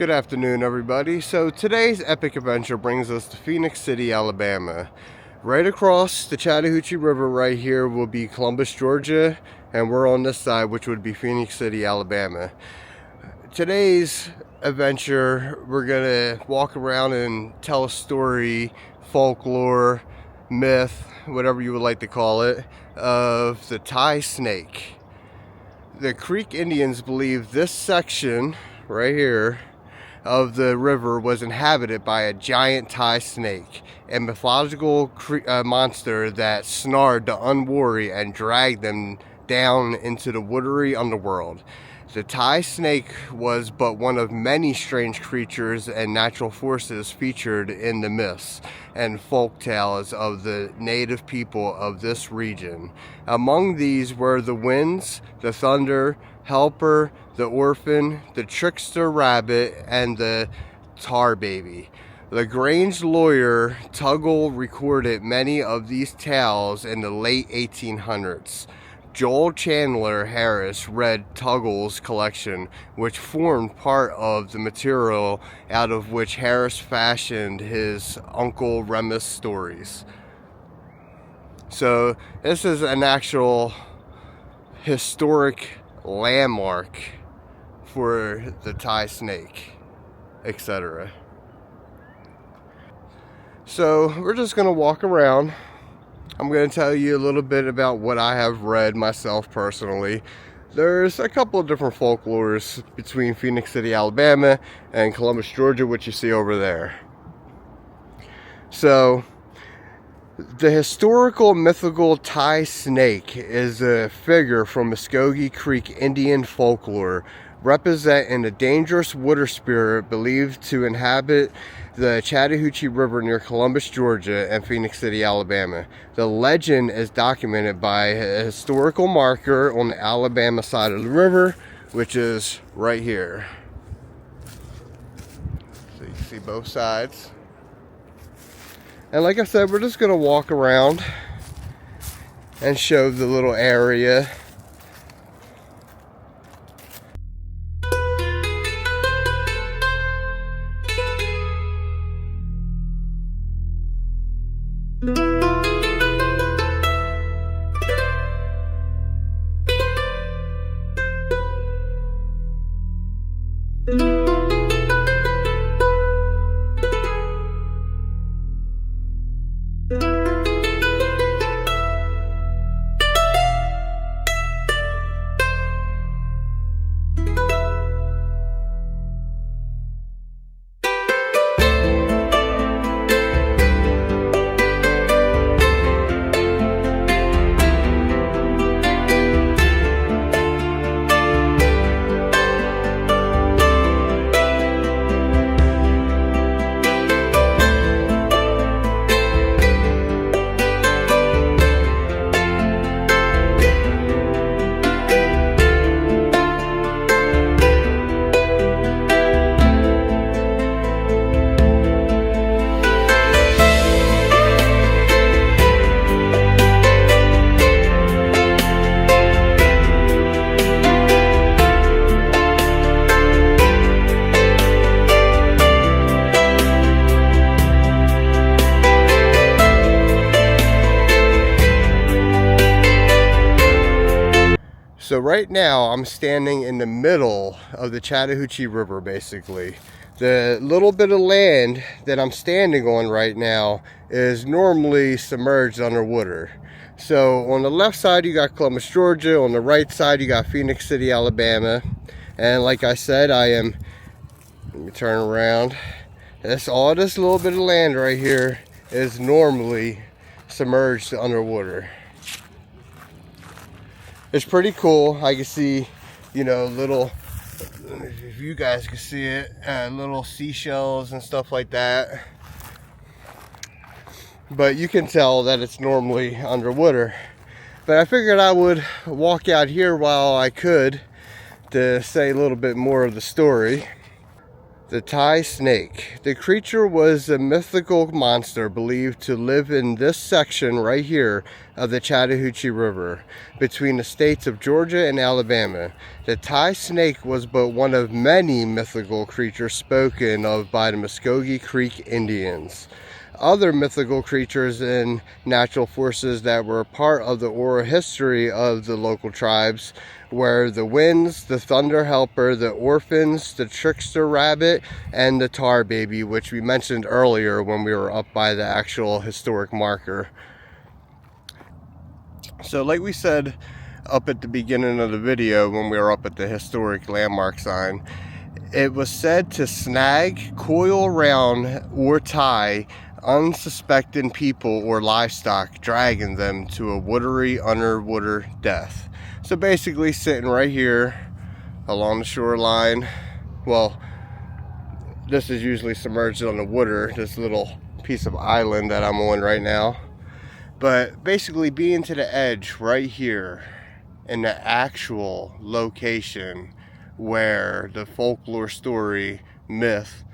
Good afternoon, everybody. So today's epic adventure brings us to Phenix City, Alabama. Right across the Chattahoochee River right here will be Columbus, Georgia, and we're on this side, which would be Phenix City, Alabama. Today's adventure, we're gonna walk around and tell a story, folklore, myth, whatever you would like to call it, of the tie snake. The Creek Indians believe this section right here of the river was inhabited by a giant tie snake, a mythological monster that snared the unwary and dragged them down into the watery underworld. The tie snake was but one of many strange creatures and natural forces featured in the myths and folk tales of the native people of this region. Among these were the winds, the thunder, helper, the orphan, the trickster rabbit, and the tar baby. LaGrange lawyer Tuggle recorded many of these tales in the late 1800s. Joel Chandler Harris read Tuggle's collection, which formed part of the material out of which Harris fashioned his Uncle Remus stories. So this is an actual historic landmark for the tie snake, etc. So we're just going to walk around. I'm going to tell you a little bit about what I have read myself personally. There's a couple of different folklores between Phenix City, Alabama and Columbus, Georgia, which you see over there. So the historical mythical tie snake is a figure from Muscogee Creek Indian folklore, representing a dangerous water spirit believed to inhabit the Chattahoochee River near Columbus, Georgia and Phenix City, Alabama. The legend is documented by a historical marker on the Alabama side of the river, which is right here. So you can see both sides. And like I said, we're just going to walk around and show the little area. So right now I'm standing in the middle of the Chattahoochee River, basically. The little bit of land that I'm standing on right now is normally submerged underwater. So on the left side you got Columbus, Georgia. On the right side you got Phenix City, Alabama. And like I said, let me turn around. All this little bit of land right here is normally submerged underwater. It's pretty cool. I can see, little, if you guys can see it, little seashells and stuff like that. But you can tell that it's normally underwater. But I figured I would walk out here while I could to say a little bit more of the story. The Thai snake. The creature was a mythical monster believed to live in this section right here of the Chattahoochee River between the states of Georgia and Alabama. The Thai snake was but one of many mythical creatures spoken of by the Muscogee Creek Indians. Other mythical creatures and natural forces that were part of the oral history of the local tribes were the winds, the thunder helper, the orphans, the trickster rabbit, and the tar baby, which we mentioned earlier when we were up by the actual historic marker. So like we said up at the beginning of the video when we were up at the historic landmark sign, it was said to snag, coil around, or tie unsuspecting people or livestock, dragging them to a watery underwater death. So basically sitting right here along the shoreline, well, this is usually submerged on the water, this little piece of island that I'm on right now, but basically being to the edge right here in the actual location where the folklore story myth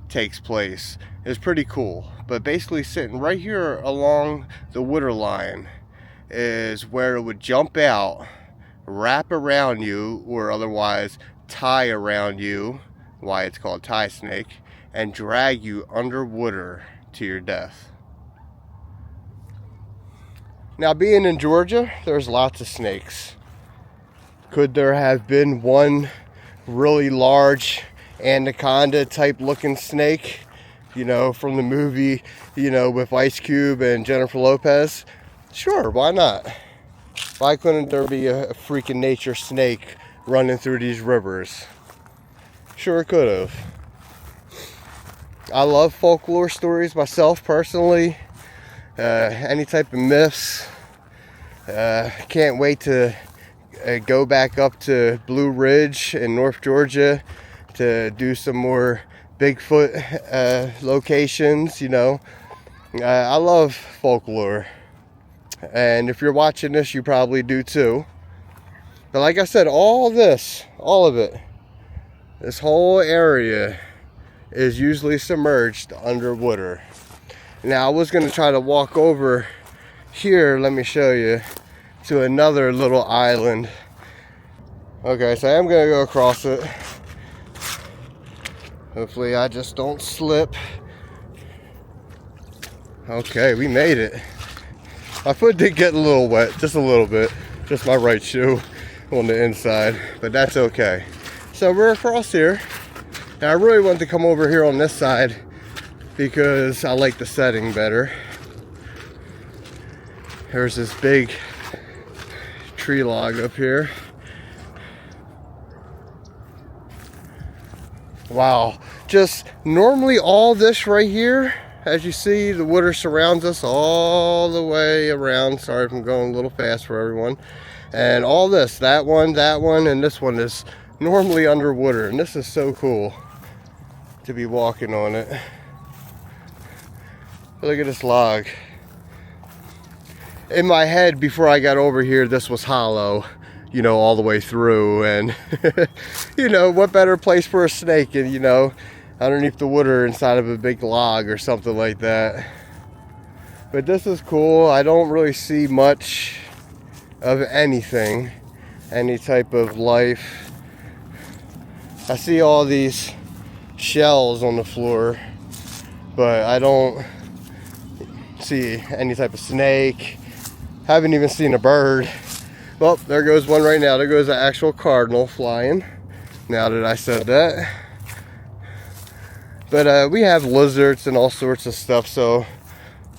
takes place is pretty cool. But basically sitting right here along the water line is where it would jump out, wrap around you, or otherwise tie around you, why it's called tie snake, and drag you underwater to your death. Now, being in Georgia, there's lots of snakes. Could there have been one really large anaconda type looking snake, you know, from the movie, you know, with Ice Cube and Jennifer Lopez? Sure, why not? Why couldn't there be a freaking nature snake running through these rivers? Sure, it could have. I love folklore stories myself personally. Any type of myths. Can't wait to go back up to Blue Ridge in North Georgia to do some more Bigfoot locations, you know. I love folklore, and if you're watching this, you probably do too. But like I said, all of it, this whole area is usually submerged underwater. Now, I was going to try to walk over here, let me show you, to another little island. Okay, so I am going to go across it. Hopefully I just don't slip. Okay, we made it. My foot did get a little wet, just a little bit. Just my right shoe on the inside, but that's okay. So we're across here. Now I really wanted to come over here on this side because I like the setting better. There's this big tree log up here. Wow, just normally all this right here, as you see, the water surrounds us all the way around. Sorry if I'm going a little fast for everyone. And all this, that one, and this one is normally underwater. And this is so cool to be walking on it. Look at this log. In my head, before I got over here, this was hollow, you know, all the way through. And, you know, what better place for a snake? And, you know, underneath the water inside of a big log or something like that. But this is cool. I don't really see much of anything, any type of life. I see all these shells on the floor, but I don't see any type of snake. Haven't even seen a bird. Well, there goes one right now. There goes an actual cardinal flying, now that I said that. But we have lizards and all sorts of stuff, so,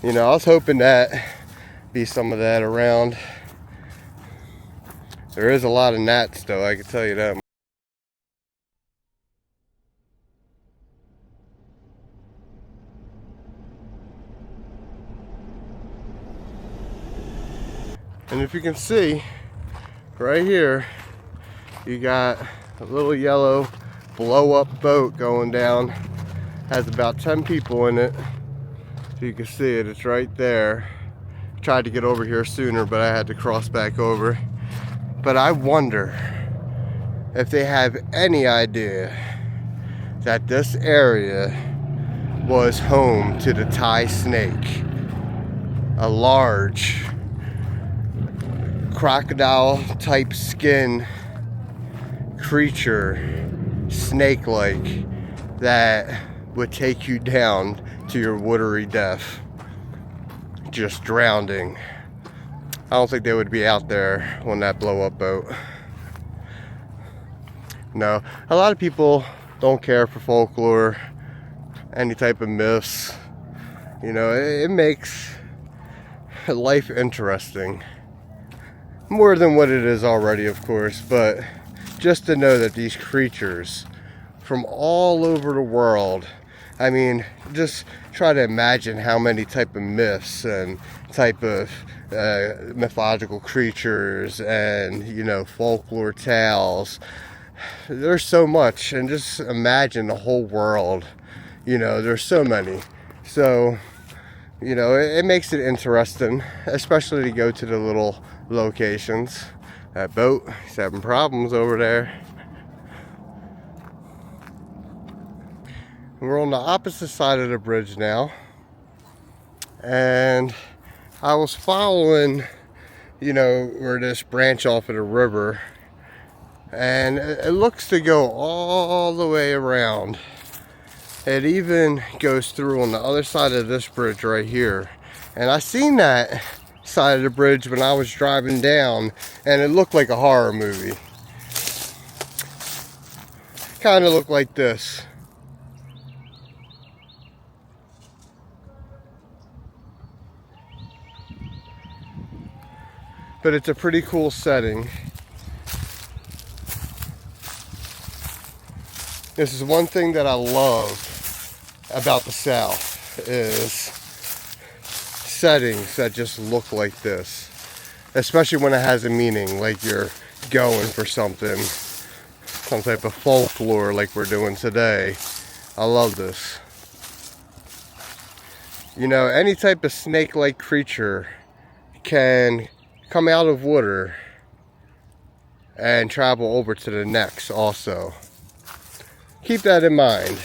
you know, I was hoping that be some of that around. There is a lot of gnats, though, I can tell you that. And if you can see, right here, you got a little yellow blow-up boat going down. Has about 10 people in it. So you can see it, it's right there. Tried to get over here sooner, but I had to cross back over. But I wonder if they have any idea that this area was home to the Thai snake, a large crocodile type skin creature, snake-like, that would take you down to your watery death, just drowning. I don't think they would be out there on that blow-up boat. No, a lot of people don't care for folklore, any type of myths. You know, it makes life interesting. More than what it is already, of course, but just to know that these creatures from all over the world, I mean, just try to imagine how many type of myths and type of mythological creatures and, you know, folklore tales. There's so much, and just imagine the whole world. You know, there's so many. So, you know, it makes it interesting, especially to go to the little locations. That boat, he's having problems over there. We're on the opposite side of the bridge now, and I was following, you know, where this branch off of the river, and it looks to go all the way around. It even goes through on the other side of this bridge right here, and I seen that side of the bridge when I was driving down, and it looked like a horror movie. Kind of looked like this. But it's a pretty cool setting. This is one thing that I love about the South, is settings that just look like this. Especially when it has a meaning, like you're going for something. Some type of folklore like we're doing today. I love this. You know, any type of snake-like creature can come out of water and travel over to the next also. Keep that in mind.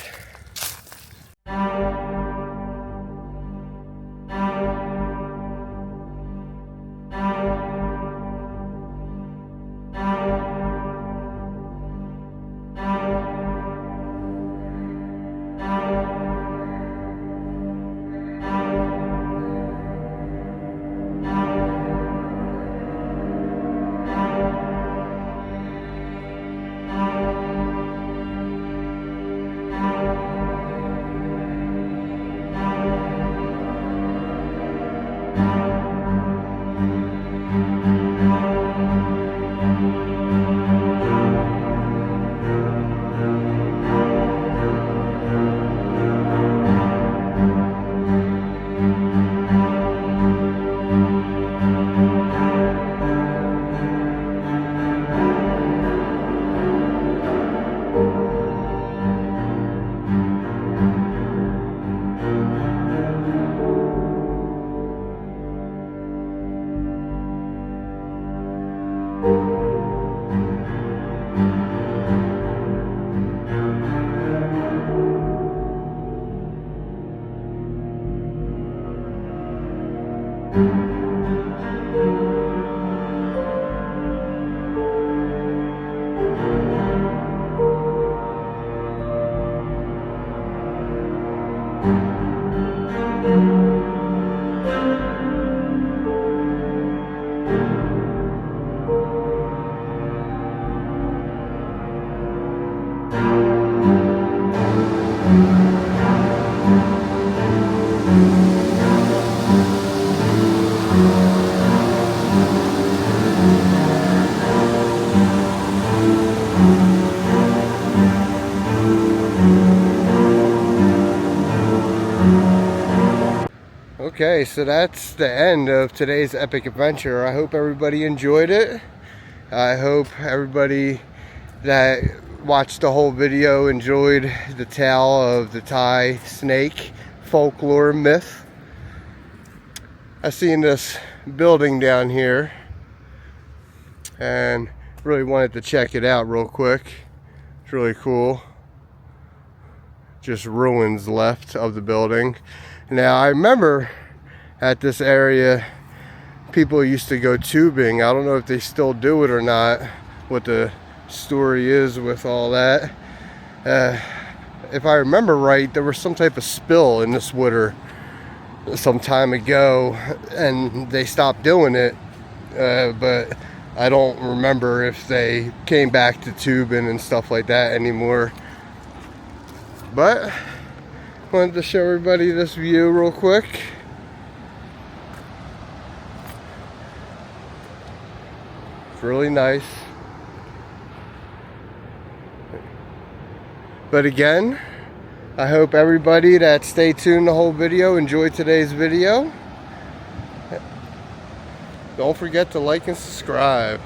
Okay, so that's the end of today's epic adventure. I hope everybody enjoyed it. I hope everybody that watched the whole video enjoyed the tale of the Thai snake folklore myth. I seen this building down here and really wanted to check it out real quick. It's really cool. just ruins left of the building. Now I remember at this area people used to go tubing. I don't know if they still do it or not, what the story is with all that. If I remember right, there was some type of spill in this water some time ago and they stopped doing it, but I don't remember if they came back to tubing and stuff like that anymore. But wanted to show everybody this view real quick. It's really nice. But again, I hope everybody that stayed tuned the whole video enjoyed today's video. Don't forget to like and subscribe.